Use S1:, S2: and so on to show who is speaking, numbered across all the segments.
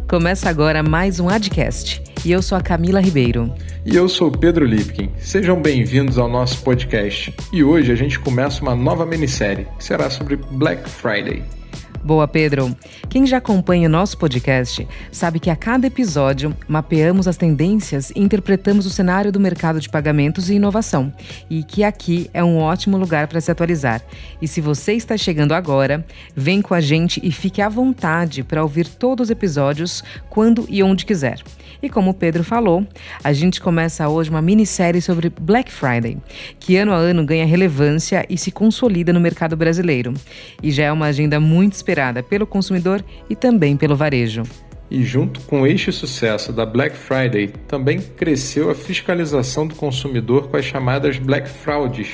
S1: Começa agora mais um Adcast e eu sou a Camila Ribeiro.
S2: E eu sou o Pedro Lipkin. Sejam bem-vindos ao nosso podcast. E hoje a gente começa uma nova minissérie, que será sobre Black Friday.
S1: Boa, Pedro. Quem já acompanha o nosso podcast sabe que a cada episódio mapeamos as tendências e interpretamos o cenário do mercado de pagamentos e inovação, e que aqui é um ótimo lugar para se atualizar. E se você está chegando agora, vem com a gente e fique à vontade para ouvir todos os episódios quando e onde quiser. E como o Pedro falou, a gente começa hoje uma minissérie sobre Black Friday, que ano a ano ganha relevância e se consolida no mercado brasileiro. E já é uma agenda muito esperada pelo consumidor e também pelo varejo.
S2: E junto com este sucesso da Black Friday, também cresceu a fiscalização do consumidor com as chamadas Black Fraudes,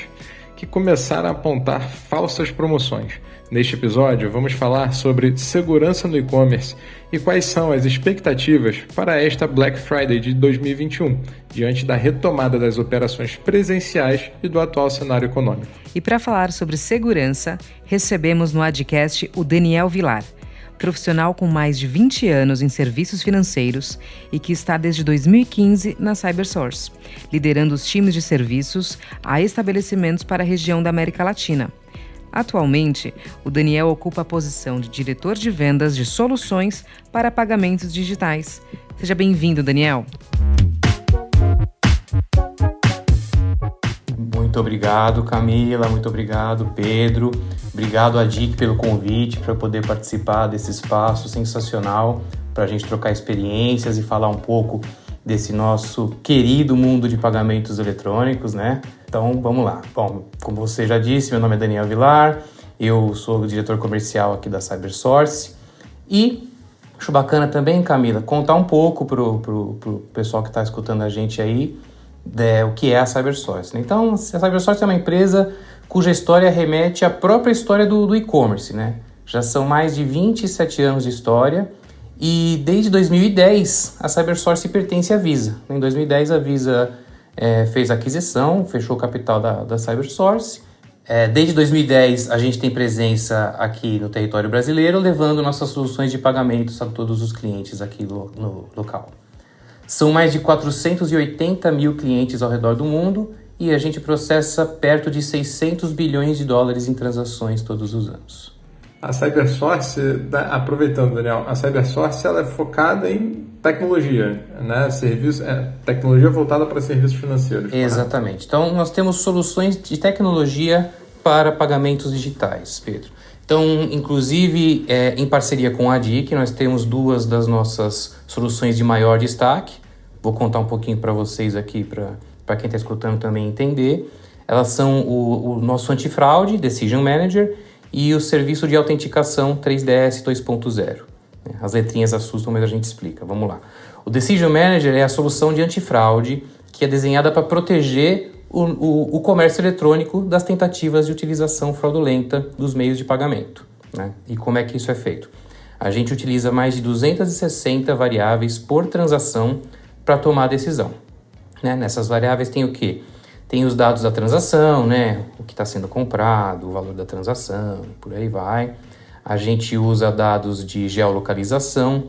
S2: que começaram a apontar falsas promoções. Neste episódio, vamos falar sobre segurança no e-commerce e quais são as expectativas para esta Black Friday de 2021, diante da retomada das operações presenciais e do atual cenário econômico.
S1: E para falar sobre segurança, recebemos no Adcast o Daniel Vilar, profissional com mais de 20 anos em serviços financeiros e que está desde 2015 na CyberSource, liderando os times de serviços a estabelecimentos para a região da América Latina. Atualmente, o Daniel ocupa a posição de diretor de vendas de soluções para pagamentos digitais. Seja bem-vindo, Daniel.
S3: Muito obrigado, Camila. Muito obrigado, Pedro. Obrigado, Adic, pelo convite para poder participar desse espaço sensacional para a gente trocar experiências e falar um pouco desse nosso querido mundo de pagamentos eletrônicos, né? Então, vamos lá. Bom, como você já disse, meu nome é Daniel Vilar, eu sou o diretor comercial aqui da CyberSource e acho bacana também, Camila, contar um pouco pro pessoal que está escutando a gente aí o que é a CyberSource. Então, a CyberSource é uma empresa cuja história remete à própria história do e-commerce, né? Já são mais de 27 anos de história e desde 2010 a CyberSource pertence à Visa. Em 2010 a Visa fez a aquisição, fechou o capital da CyberSource. Desde 2010 a gente tem presença aqui no território brasileiro, levando nossas soluções de pagamentos a todos os clientes aqui no local. São mais de 480 mil clientes ao redor do mundo e a gente processa perto de 600 bilhões de dólares em transações todos os anos.
S2: A CyberSource, aproveitando, Daniel, a CyberSource ela é focada em tecnologia, né? Tecnologia voltada para serviços financeiros.
S3: Exatamente. Então, nós temos soluções de tecnologia para pagamentos digitais, Pedro. Então, inclusive, em parceria com a Adic, nós temos duas das nossas soluções de maior destaque. Vou contar um pouquinho para vocês aqui, para quem está escutando também entender. Elas são o nosso antifraude, Decision Manager, e o serviço de autenticação 3DS 2.0. As letrinhas assustam, mas a gente explica. Vamos lá. O Decision Manager é a solução de antifraude que é desenhada para proteger o comércio eletrônico das tentativas de utilização fraudulenta dos meios de pagamento, né? E como é que isso é feito? A gente utiliza mais de 260 variáveis por transação para tomar a decisão, né? Nessas variáveis tem o quê? Tem os dados da transação, né? O que está sendo comprado, o valor da transação, por aí vai. A gente usa dados de geolocalização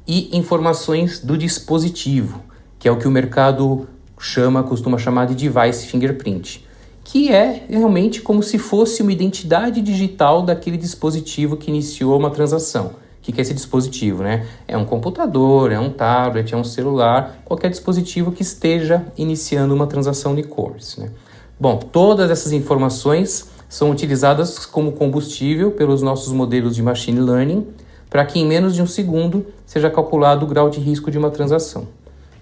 S3: e informações do dispositivo, que é o que o mercado costuma chamar de device fingerprint, que é realmente como se fosse uma identidade digital daquele dispositivo que iniciou uma transação. O que é esse dispositivo, né? É um computador, é um tablet, é um celular, qualquer dispositivo que esteja iniciando uma transação de e-commerce, né? Bom, todas essas informações são utilizadas como combustível pelos nossos modelos de machine learning para que em menos de um segundo seja calculado o grau de risco de uma transação.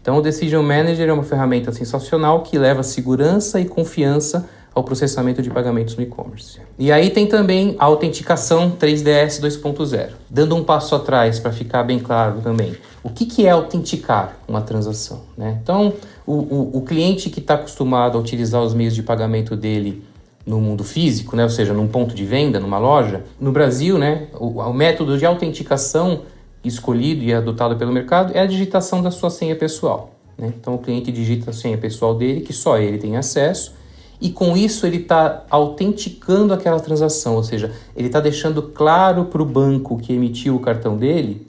S3: Então, o Decision Manager é uma ferramenta sensacional que leva segurança e confiança ao processamento de pagamentos no e-commerce. E aí tem também a autenticação 3DS 2.0. Dando um passo atrás para ficar bem claro também, o que é autenticar uma transação, né? Então, o cliente que está acostumado a utilizar os meios de pagamento dele no mundo físico, né? Ou seja, num ponto de venda, numa loja, no Brasil, né? O método de autenticação escolhido e adotado pelo mercado é a digitação da sua senha pessoal, né? Então, o cliente digita a senha pessoal dele, que só ele tem acesso, e com isso ele está autenticando aquela transação, ou seja, ele está deixando claro para o banco que emitiu o cartão dele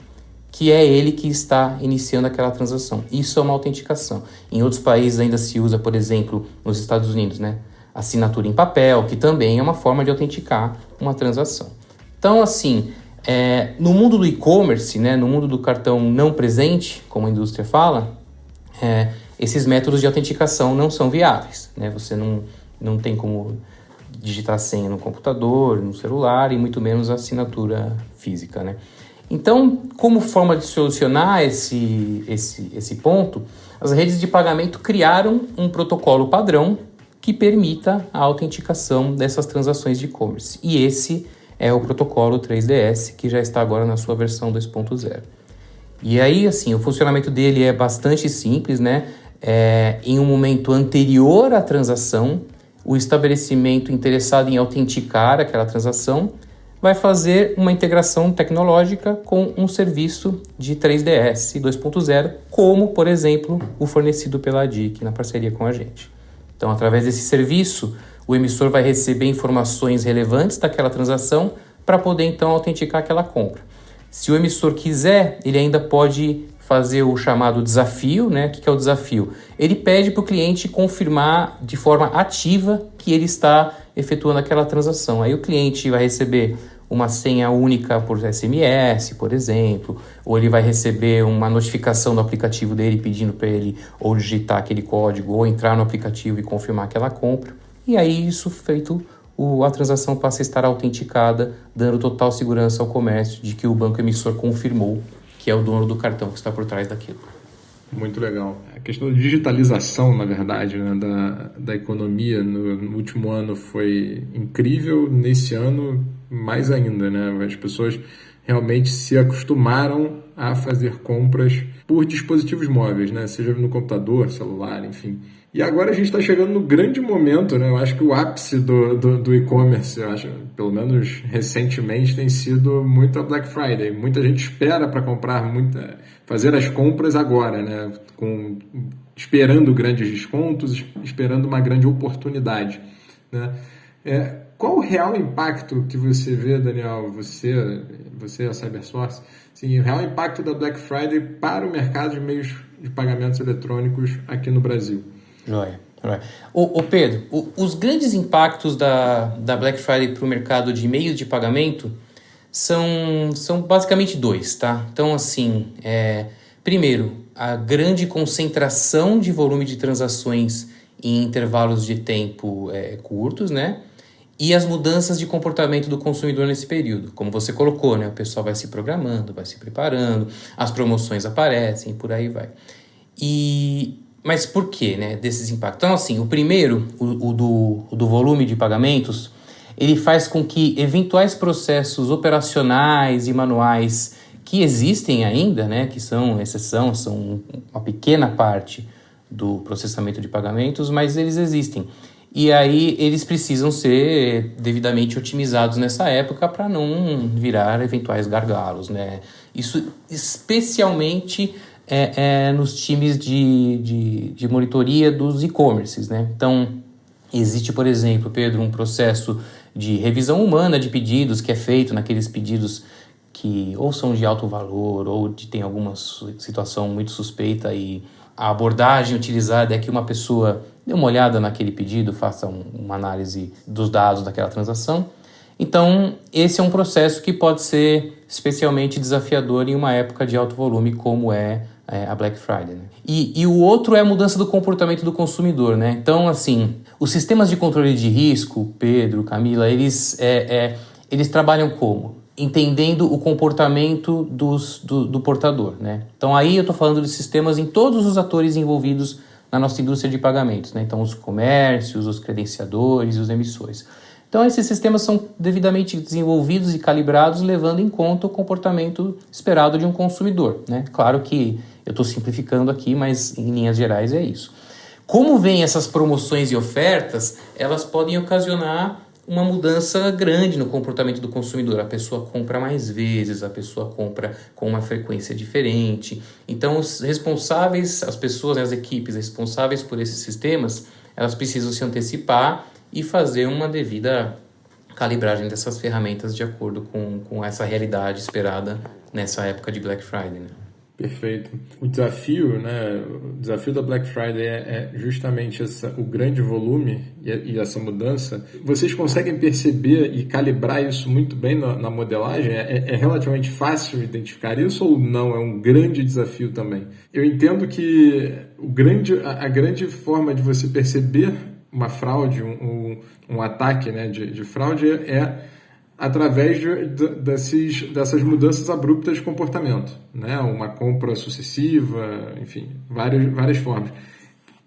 S3: que é ele que está iniciando aquela transação. Isso é uma autenticação. Em outros países ainda se usa, por exemplo, nos Estados Unidos, né? Assinatura em papel, que também é uma forma de autenticar uma transação. Então, assim, no mundo do e-commerce, né, no mundo do cartão não presente, como a indústria fala, esses métodos de autenticação não são viáveis, né? Você não tem como digitar a senha no computador, no celular e muito menos a assinatura física, né? Então, como forma de solucionar esse ponto, as redes de pagamento criaram um protocolo padrão que permita a autenticação dessas transações de e-commerce. E esse é o protocolo 3DS, que já está agora na sua versão 2.0. E aí, assim, o funcionamento dele é bastante simples, né? Em um momento anterior à transação, o estabelecimento interessado em autenticar aquela transação vai fazer uma integração tecnológica com um serviço de 3DS 2.0, como, por exemplo, o fornecido pela ADIC na parceria com a gente. Então, através desse serviço, o emissor vai receber informações relevantes daquela transação para poder, então, autenticar aquela compra. Se o emissor quiser, ele ainda pode fazer o chamado desafio, né? O que é o desafio? Ele pede para o cliente confirmar de forma ativa que ele está efetuando aquela transação. Aí o cliente vai receber uma senha única por SMS, por exemplo, ou ele vai receber uma notificação do aplicativo dele pedindo para ele ou digitar aquele código ou entrar no aplicativo e confirmar aquela compra. E aí isso feito, a transação passa a estar autenticada, dando total segurança ao comércio de que o banco emissor confirmou que é o dono do cartão que está por trás daquilo.
S2: Muito legal. A questão da digitalização, na verdade, né, da economia no último ano foi incrível, nesse ano mais ainda, né? As pessoas realmente se acostumaram a fazer compras por dispositivos móveis, né? Seja no computador, celular, enfim. E agora a gente está chegando no grande momento, né? Eu acho que o ápice do e-commerce, eu acho, pelo menos recentemente, tem sido muito a Black Friday. Muita gente espera para comprar, fazer as compras agora, né? Esperando grandes descontos, esperando uma grande oportunidade, né? Qual o real impacto que você vê, Daniel, você é a CyberSource, sim, o real impacto da Black Friday para o mercado de meios de pagamentos eletrônicos aqui no Brasil?
S3: Joia. Ô Pedro, os grandes impactos da Black Friday para o mercado de meios de pagamento são basicamente dois, tá? Então, assim, primeiro, a grande concentração de volume de transações em intervalos de tempo curtos, né? E as mudanças de comportamento do consumidor nesse período. Como você colocou, né? O pessoal vai se programando, vai se preparando, as promoções aparecem, por aí vai. Mas por que, né, desses impactos? Então, assim, o primeiro, o do volume de pagamentos, ele faz com que eventuais processos operacionais e manuais que existem ainda, né, que são exceção, são uma pequena parte do processamento de pagamentos, mas eles existem. E aí eles precisam ser devidamente otimizados nessa época para não virar eventuais gargalos, né? Isso especialmente nos times de monitoria dos e-commerces, né? Então, existe, por exemplo, Pedro, um processo de revisão humana de pedidos que é feito naqueles pedidos que ou são de alto valor ou tem alguma situação muito suspeita e a abordagem utilizada é que uma pessoa dê uma olhada naquele pedido, faça uma análise dos dados daquela transação. Então, esse é um processo que pode ser especialmente desafiador em uma época de alto volume como é a Black Friday, né? E o outro é a mudança do comportamento do consumidor, né? Então, assim, os sistemas de controle de risco, Pedro, Camila, eles trabalham como? Entendendo o comportamento do portador, né? Então, aí eu estou falando de sistemas em todos os atores envolvidos na nossa indústria de pagamentos, né? Então, os comércios, os credenciadores e os emissores. Então, esses sistemas são devidamente desenvolvidos e calibrados, levando em conta o comportamento esperado de um consumidor, né? Claro que eu estou simplificando aqui, mas em linhas gerais é isso. Como vêm essas promoções e ofertas, elas podem ocasionar uma mudança grande no comportamento do consumidor. A pessoa compra mais vezes, a pessoa compra com uma frequência diferente. Então, os responsáveis, as pessoas, as equipes responsáveis por esses sistemas, elas precisam se antecipar e fazer uma devida calibragem dessas ferramentas de acordo com essa realidade esperada nessa época de Black Friday, né?
S2: Perfeito. O desafio, né? O desafio da Black Friday é justamente o grande volume e essa mudança. Vocês conseguem perceber e calibrar isso muito bem na modelagem? É relativamente fácil identificar isso ou não? É um grande desafio também. Eu entendo que a grande forma de você perceber uma fraude, um ataque, né, de fraude é através dessas mudanças abruptas de comportamento, né? Uma compra sucessiva, enfim, várias formas.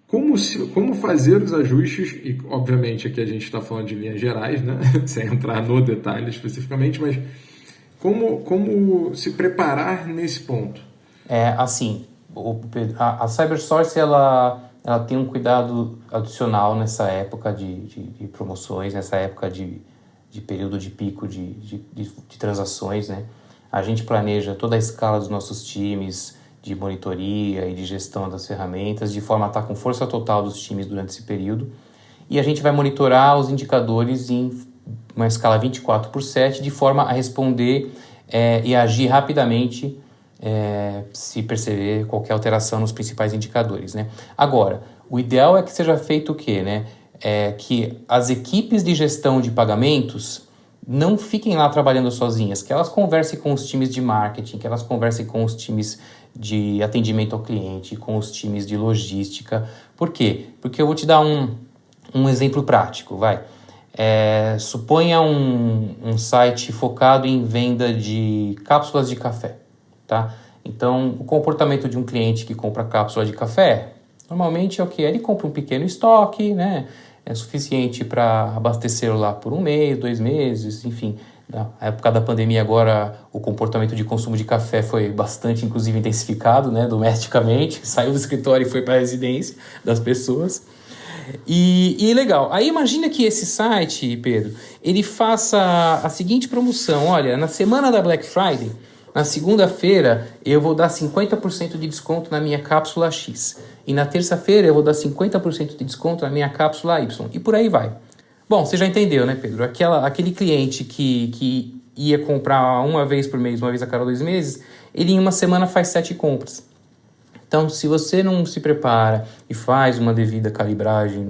S2: Como fazer os ajustes, e obviamente aqui a gente está falando de linhas gerais, né? Sem entrar no detalhe especificamente, mas como se preparar nesse ponto?
S3: Assim, a CyberSource ela tem um cuidado adicional nessa época de promoções, nessa época de período de pico de transações, né? A gente planeja toda a escala dos nossos times de monitoria e de gestão das ferramentas, de forma a estar com força total dos times durante esse período. E a gente vai monitorar os indicadores em uma escala 24/7, de forma a responder e agir rapidamente se perceber qualquer alteração nos principais indicadores, né? Agora, o ideal é que seja feito o quê, né? Que as equipes de gestão de pagamentos não fiquem lá trabalhando sozinhas, que elas conversem com os times de marketing, que elas conversem com os times de atendimento ao cliente, com os times de logística. Por quê? Porque eu vou te dar um exemplo prático, vai. Suponha um site focado em venda de cápsulas de café, tá? Então, o comportamento de um cliente que compra cápsula de café, normalmente é o quê? Ele compra um pequeno estoque, né? É suficiente para abastecer lá por 1 mês, 2 meses, enfim. Na época da pandemia agora, o comportamento de consumo de café foi bastante, inclusive, intensificado, né? Domesticamente, saiu do escritório e foi para a residência das pessoas. E legal, aí imagina que esse site, Pedro, ele faça a seguinte promoção: olha, na semana da Black Friday, na segunda-feira eu vou dar 50% de desconto na minha cápsula X, e na terça-feira eu vou dar 50% de desconto na minha cápsula Y, e por aí vai. Bom, você já entendeu, né, Pedro? Aquele cliente que ia comprar uma vez por mês, uma vez a cada 2 meses, ele em uma semana faz 7 compras. Então, se você não se prepara e faz uma devida calibragem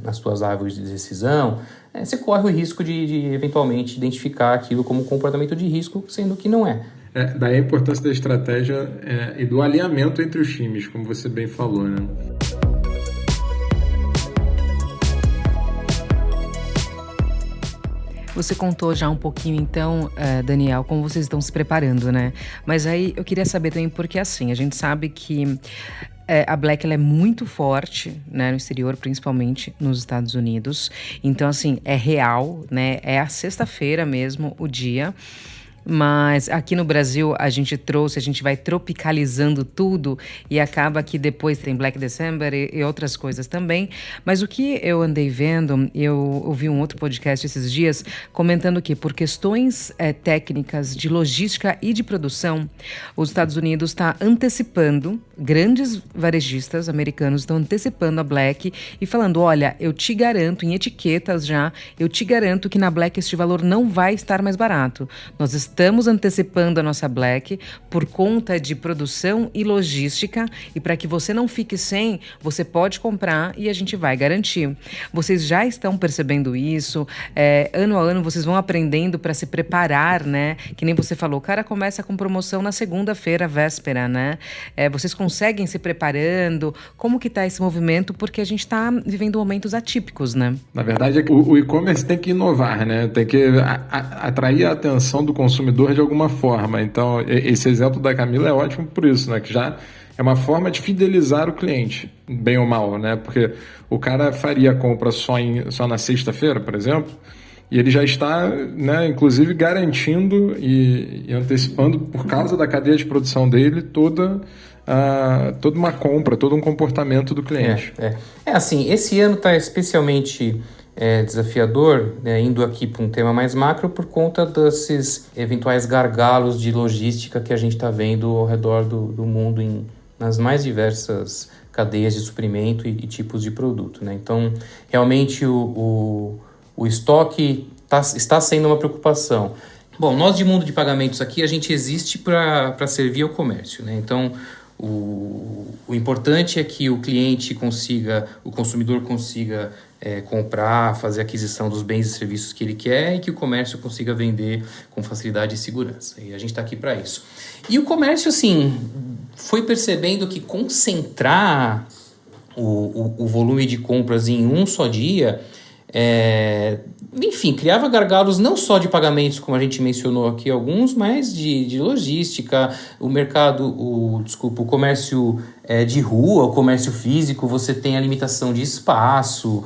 S3: nas suas árvores de decisão, você corre o risco de eventualmente identificar aquilo como um comportamento de risco, sendo que não é.
S2: Daí a importância da estratégia e do alinhamento entre os times, como você bem falou, né?
S1: Você contou já um pouquinho, então, Daniel, como vocês estão se preparando, né? Mas aí eu queria saber também, porque assim, a gente sabe que a Black ela é muito forte, né, no exterior, principalmente nos Estados Unidos. Então, assim, é real, né? É a sexta-feira mesmo, o dia. Mas aqui no Brasil a gente vai tropicalizando tudo e acaba que depois tem Black December e outras coisas também. Mas o que eu andei vendo, eu ouvi um outro podcast esses dias comentando que por questões técnicas de logística e de produção, os Estados Unidos está antecipando, grandes varejistas americanos estão antecipando a Black e falando, olha, eu te garanto, em etiquetas já, eu te garanto que na Black este valor não vai estar mais barato. Nós estamos antecipando a nossa Black por conta de produção e logística e para que você não fique sem, você pode comprar e a gente vai garantir. Vocês já estão percebendo isso? Ano a ano vocês vão aprendendo para se preparar, né? Que nem você falou, o cara começa com promoção na segunda-feira, véspera, né? Vocês conseguem se preparando? Como que tá esse movimento? Porque a gente está vivendo momentos atípicos, né?
S2: Na verdade, o e-commerce tem que inovar, né? Tem que atrair a atenção do consumidor de alguma forma. Então, esse exemplo da Camila é ótimo por isso, né? Que já é uma forma de fidelizar o cliente, bem ou mal, né? Porque o cara faria a compra só na sexta-feira, por exemplo, e ele já está, né, inclusive garantindo e antecipando, por causa da cadeia de produção dele, toda uma compra, todo um comportamento do cliente.
S3: Assim, esse ano está especialmente desafiador, né, indo aqui para um tema mais macro, por conta desses eventuais gargalos de logística que a gente está vendo ao redor do mundo nas mais diversas cadeias de suprimento e tipos de produto, né? Então, realmente o estoque está sendo uma preocupação. Bom, nós de mundo de pagamentos aqui, a gente existe para servir ao comércio, né? Então, o importante é que o cliente consiga, o consumidor consiga comprar, fazer a aquisição dos bens e serviços que ele quer e que o comércio consiga vender com facilidade e segurança. E a gente está aqui para isso. E o comércio, assim, foi percebendo que concentrar o volume de compras em um só dia, enfim, criava gargalos não só de pagamentos, como a gente mencionou aqui alguns, mas de logística, o mercado, o comércio de rua, o comércio físico, você tem a limitação de espaço,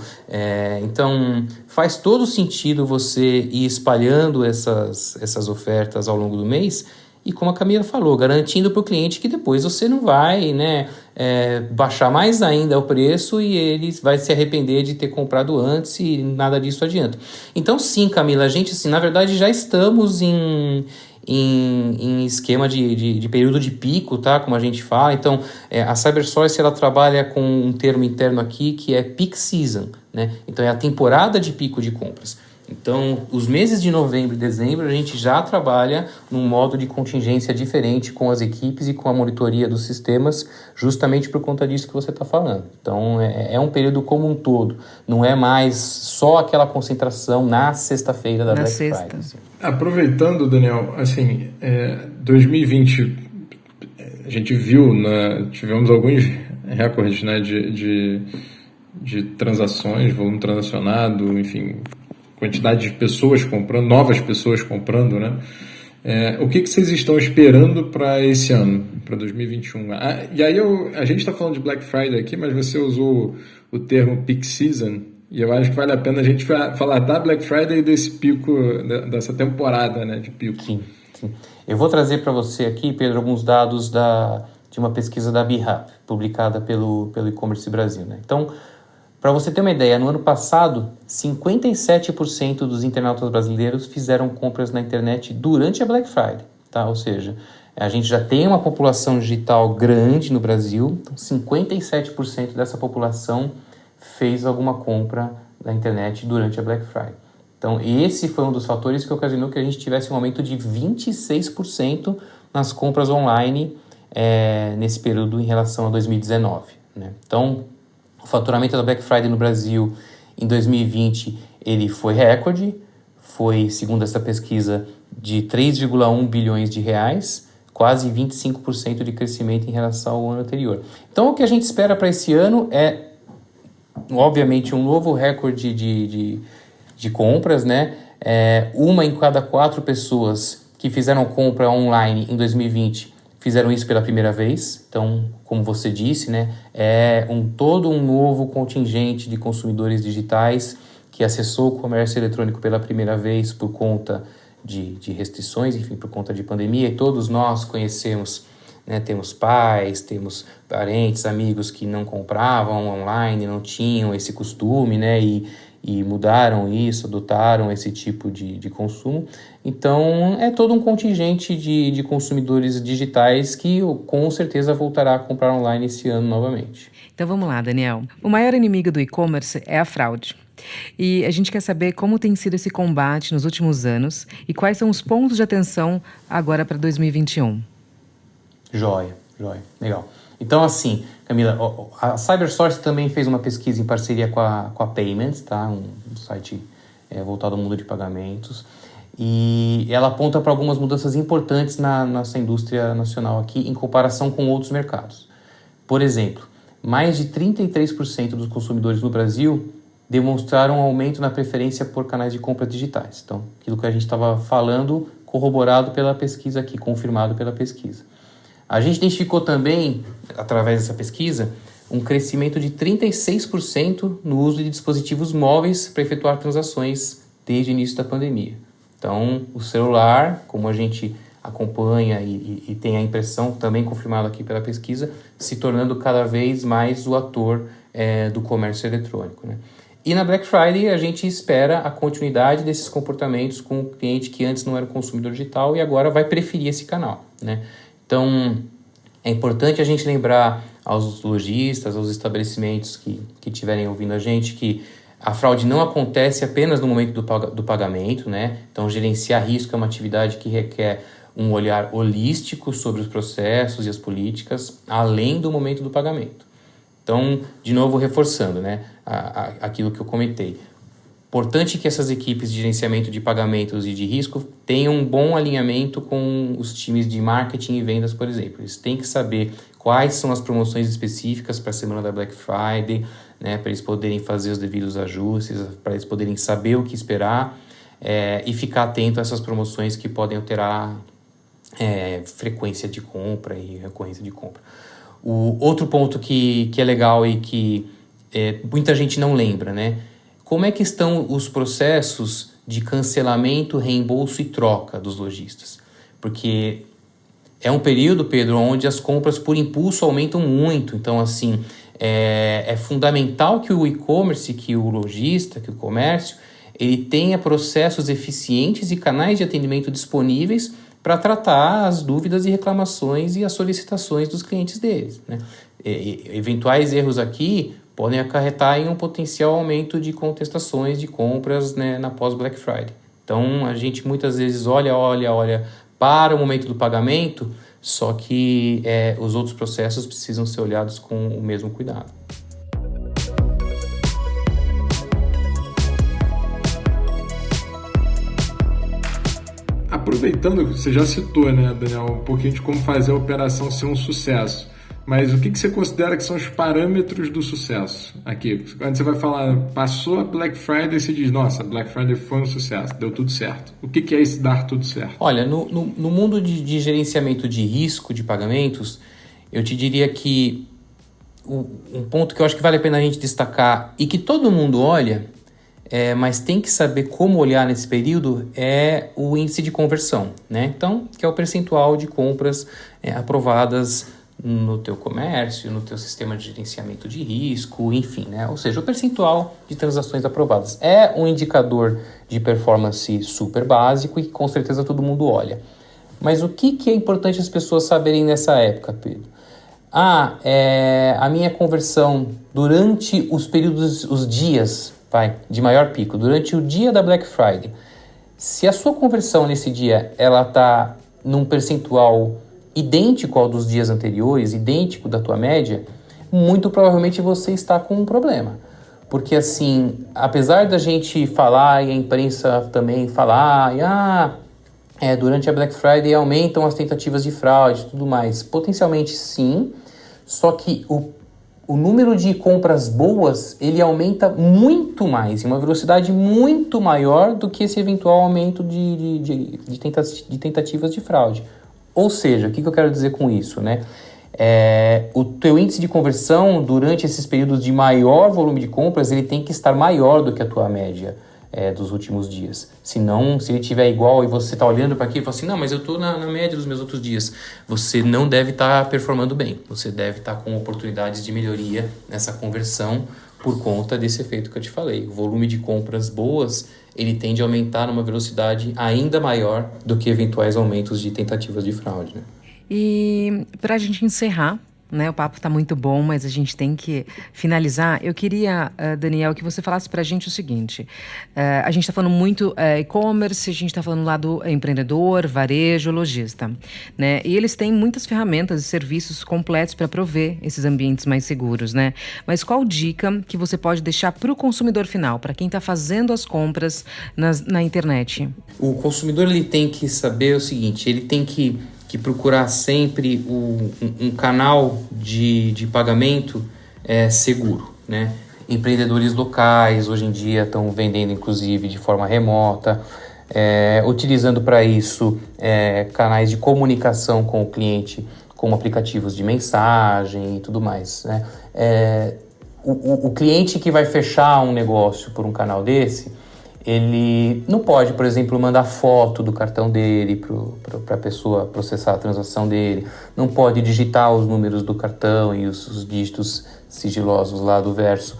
S3: então faz todo sentido você ir espalhando essas ofertas ao longo do mês. E como a Camila falou, garantindo para o cliente que depois você não vai, baixar mais ainda o preço e ele vai se arrepender de ter comprado antes e nada disso adianta. Então sim, Camila, a gente assim, na verdade já estamos em esquema de período de pico, tá? Como a gente fala. Então a CyberSource ela trabalha com um termo interno aqui que é peak season, né? Então é a temporada de pico de compras. Então, os meses de novembro e dezembro, a gente já trabalha num modo de contingência diferente com as equipes e com a monitoria dos sistemas, justamente por conta disso que você está falando. Então, é um período como um todo, não é mais só aquela concentração na sexta-feira da Black Friday. Assim.
S2: Aproveitando, Daniel, assim, 2020, a gente viu, tivemos alguns recordes, né, de transações, volume transacionado, enfim, quantidade de pessoas comprando, novas pessoas comprando, né? O que vocês estão esperando para esse ano, para 2021? E aí a gente está falando de Black Friday aqui, mas você usou o termo peak season, e eu acho que vale a pena a gente falar da Black Friday e desse pico, dessa temporada, né, de pico.
S3: Sim. Eu vou trazer para você aqui, Pedro, alguns dados de uma pesquisa da BHAP, publicada pelo E-Commerce Brasil, né? Então, para você ter uma ideia, no ano passado, 57% dos internautas brasileiros fizeram compras na internet durante a Black Friday, tá? Ou seja, a gente já tem uma população digital grande no Brasil, então 57% dessa população fez alguma compra na internet durante a Black Friday. Então, esse foi um dos fatores que ocasionou que a gente tivesse um aumento de 26% nas compras online nesse período em relação a 2019, né? Então, o faturamento da Black Friday no Brasil em 2020 ele foi recorde, foi, segundo essa pesquisa, de 3,1 bilhões de reais, quase 25% de crescimento em relação ao ano anterior. Então o que a gente espera para esse ano é, obviamente, um novo recorde de compras, né? Uma em cada 4 pessoas que fizeram compra online em 2020 fizeram isso pela primeira vez. Então, como você disse, né, todo um novo contingente de consumidores digitais que acessou o comércio eletrônico pela primeira vez por conta de restrições, enfim, por conta de pandemia. E todos nós conhecemos, né, temos pais, temos parentes, amigos que não compravam online, não tinham esse costume, né, e mudaram isso, adotaram esse tipo de consumo. Então, é todo um contingente de consumidores digitais que com certeza voltará a comprar online esse ano novamente.
S1: Então vamos lá, Daniel. O maior inimigo do e-commerce é a fraude. E a gente quer saber como tem sido esse combate nos últimos anos e quais são os pontos de atenção agora para 2021.
S3: Joia. Legal. Então, assim, Camila, a CyberSource também fez uma pesquisa em parceria com a Payments, tá? Um site voltado ao mundo de pagamentos. E ela aponta para algumas mudanças importantes na nossa indústria nacional aqui em comparação com outros mercados. Por exemplo, mais de 33% dos consumidores no Brasil demonstraram um aumento na preferência por canais de compra digitais. Então, aquilo que a gente estava falando, corroborado pela pesquisa aqui, confirmado pela pesquisa. A gente identificou também, através dessa pesquisa, um crescimento de 36% no uso de dispositivos móveis para efetuar transações desde o início da pandemia. Então, o celular, como a gente acompanha e tem a impressão também confirmada aqui pela pesquisa, se tornando cada vez mais o ator do comércio eletrônico, né? E na Black Friday a gente espera a continuidade desses comportamentos com o cliente que antes não era consumidor digital e agora vai preferir esse canal, né? Então, é importante a gente lembrar aos lojistas, aos estabelecimentos que estiverem ouvindo a gente, que A fraude não acontece apenas no momento do pagamento, né? Então, gerenciar risco é uma atividade que requer um olhar holístico sobre os processos e as políticas, além do momento do pagamento. Então, de novo, reforçando, né, aquilo que eu comentei. Importante que essas equipes de gerenciamento de pagamentos e de risco tenham um bom alinhamento com os times de marketing e vendas, por exemplo. Eles têm que saber quais são as promoções específicas para a semana da Black Friday, né, para eles poderem fazer os devidos ajustes, para eles poderem saber o que esperar e ficar atento a essas promoções que podem alterar frequência de compra e recorrência de compra. O outro ponto que é legal e que muita gente não lembra, né? Como é que estão os processos de cancelamento, reembolso e troca dos lojistas? Porque é um período, Pedro, onde as compras por impulso aumentam muito. Então, assim, é fundamental que o e-commerce, que o lojista, que o comércio, ele tenha processos eficientes e canais de atendimento disponíveis para tratar as dúvidas e reclamações e as solicitações dos clientes deles, né? Eventuais erros aqui podem acarretar em um potencial aumento de contestações de compras, né, na pós-Black Friday. Então, a gente muitas vezes olha para o momento do pagamento, só que os outros processos precisam ser olhados com o mesmo cuidado.
S2: Aproveitando, você já citou, né, Daniel, um pouquinho de como fazer a operação ser um sucesso. Mas o que você considera que são os parâmetros do sucesso aqui? Quando você vai falar, passou a Black Friday, você diz, nossa, Black Friday foi um sucesso, deu tudo certo. O que é esse dar tudo certo?
S3: Olha, no mundo de gerenciamento de risco de pagamentos, eu te diria que um ponto que eu acho que vale a pena a gente destacar e que todo mundo olha, mas tem que saber como olhar nesse período, é o índice de conversão, né? Então, que é o percentual de compras aprovadas no teu comércio, no teu sistema de gerenciamento de risco, enfim, né? Ou seja, o percentual de transações aprovadas. É um indicador de performance super básico e que com certeza todo mundo olha. Mas o que é importante as pessoas saberem nessa época, Pedro? A minha conversão durante os períodos, os dias, de maior pico, durante o dia da Black Friday, se a sua conversão nesse dia ela está num percentual idêntico ao dos dias anteriores, idêntico da tua média, muito provavelmente você está com um problema. Porque assim, apesar da gente falar e a imprensa também falar, durante a Black Friday aumentam as tentativas de fraude e tudo mais, potencialmente sim, só que o número de compras boas, ele aumenta muito mais, em uma velocidade muito maior do que esse eventual aumento de tentativas de fraude. Ou seja, o que eu quero dizer com isso, né? O teu índice de conversão durante esses períodos de maior volume de compras, ele tem que estar maior do que a tua média dos últimos dias. Senão, se ele estiver igual e você está olhando para aqui e fala assim, não, mas eu estou na média dos meus outros dias, você não deve estar performando bem. Você deve estar com oportunidades de melhoria nessa conversão por conta desse efeito que eu te falei. O volume de compras boas, ele tende a aumentar numa velocidade ainda maior do que eventuais aumentos de tentativas de fraude, né?
S1: E para a gente encerrar, né, o papo está muito bom, mas a gente tem que finalizar. Eu queria, Daniel, que você falasse para a gente o seguinte. A gente está falando muito e-commerce, a gente está falando lá do empreendedor, varejo, lojista, né? E eles têm muitas ferramentas e serviços completos para prover esses ambientes mais seguros, né? Mas qual dica que você pode deixar para o consumidor final, para quem está fazendo as compras na internet?
S3: O consumidor ele tem que saber o seguinte, ele tem que procurar sempre um canal de pagamento seguro, né? Empreendedores locais hoje em dia estão vendendo inclusive de forma remota, utilizando para isso canais de comunicação com o cliente, como aplicativos de mensagem e tudo mais, né? O cliente que vai fechar um negócio por um canal desse, ele não pode, por exemplo, mandar foto do cartão dele para a pessoa processar a transação dele, não pode digitar os números do cartão e os dígitos sigilosos lá do verso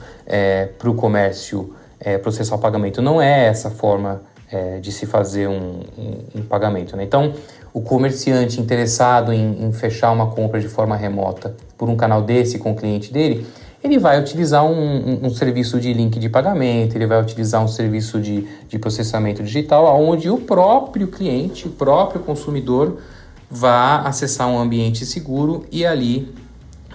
S3: para o comércio processar o pagamento. Não é essa forma de se fazer um pagamento, né? Então, o comerciante interessado em fechar uma compra de forma remota por um canal desse com o cliente dele, ele vai utilizar um serviço de link de pagamento, ele vai utilizar um serviço de processamento digital, onde o próprio cliente, o próprio consumidor, vai acessar um ambiente seguro e ali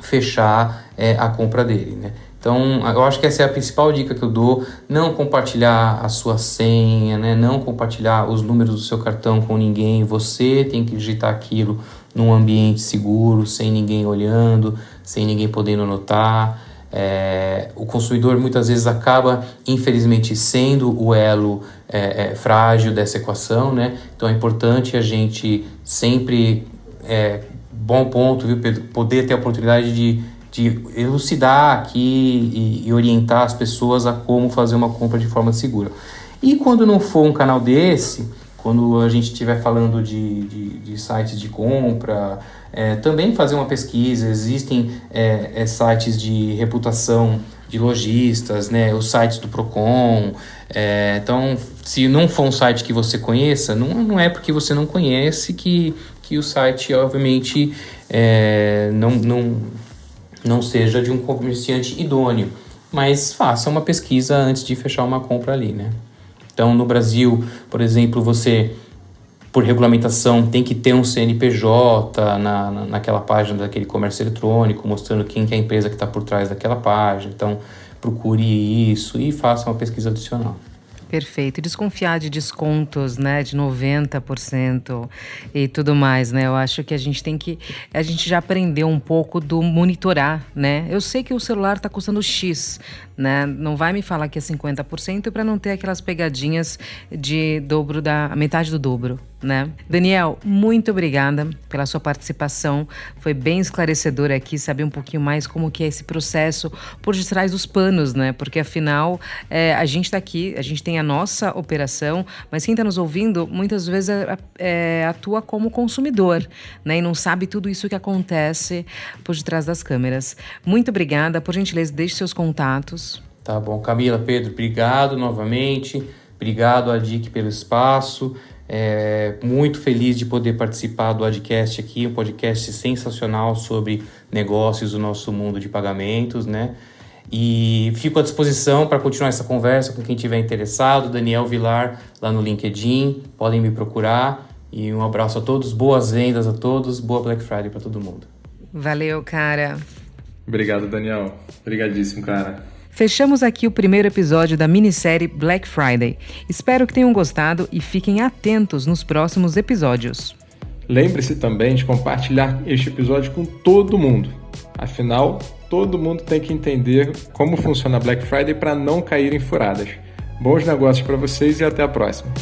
S3: fechar a compra dele, né? Então, eu acho que essa é a principal dica que eu dou: não compartilhar a sua senha, né? Não compartilhar os números do seu cartão com ninguém. Você tem que digitar aquilo num ambiente seguro, sem ninguém olhando, sem ninguém podendo notar. O consumidor muitas vezes acaba, infelizmente, sendo o elo frágil dessa equação, né? Então é importante a gente sempre, bom ponto, viu, Pedro, poder ter a oportunidade de elucidar aqui e orientar as pessoas a como fazer uma compra de forma segura. E quando não for um canal desse, quando a gente estiver falando de sites de compra, também fazer uma pesquisa. Existem sites de reputação de lojistas, né, os sites do Procon. Então, se não for um site que você conheça, não é porque você não conhece que o site, obviamente, não seja de um comerciante idôneo, mas faça uma pesquisa antes de fechar uma compra ali, né? Então, no Brasil, por exemplo, você, por regulamentação, tem que ter um CNPJ naquela página daquele comércio eletrônico, mostrando quem que é a empresa que está por trás daquela página. Então, procure isso e faça uma pesquisa adicional.
S1: Perfeito. E desconfiar de descontos, né, de 90% e tudo mais, né? Eu acho que a gente já aprendeu um pouco do monitorar, né? Eu sei que o celular está custando X, né? Não vai me falar que é 50% para não ter aquelas pegadinhas de metade do dobro, né? Daniel, muito obrigada pela sua participação. Foi bem esclarecedor aqui saber um pouquinho mais como que é esse processo por detrás dos panos, né? Porque afinal, a gente está aqui, a gente tem a nossa operação, mas quem está nos ouvindo muitas vezes atua como consumidor, né? E não sabe tudo isso que acontece por detrás das câmeras. Muito obrigada. Por gentileza, deixe seus contatos.
S3: Tá bom, Camila, Pedro, obrigado novamente. Obrigado, Adic, pelo espaço. Muito feliz de poder participar do Adcast aqui, um podcast sensacional sobre negócios do nosso mundo de pagamentos, né? E fico à disposição para continuar essa conversa com quem estiver interessado. Daniel Vilar, lá no LinkedIn, podem me procurar. E um abraço a todos, boas vendas a todos, boa Black Friday para todo mundo.
S1: Valeu, cara.
S2: Obrigado, Daniel. Obrigadíssimo, cara.
S1: Fechamos aqui o primeiro episódio da minissérie Black Friday. Espero que tenham gostado e fiquem atentos nos próximos episódios.
S2: Lembre-se também de compartilhar este episódio com todo mundo. Afinal, todo mundo tem que entender como funciona a Black Friday para não cair em furadas. Bons negócios para vocês e até a próxima.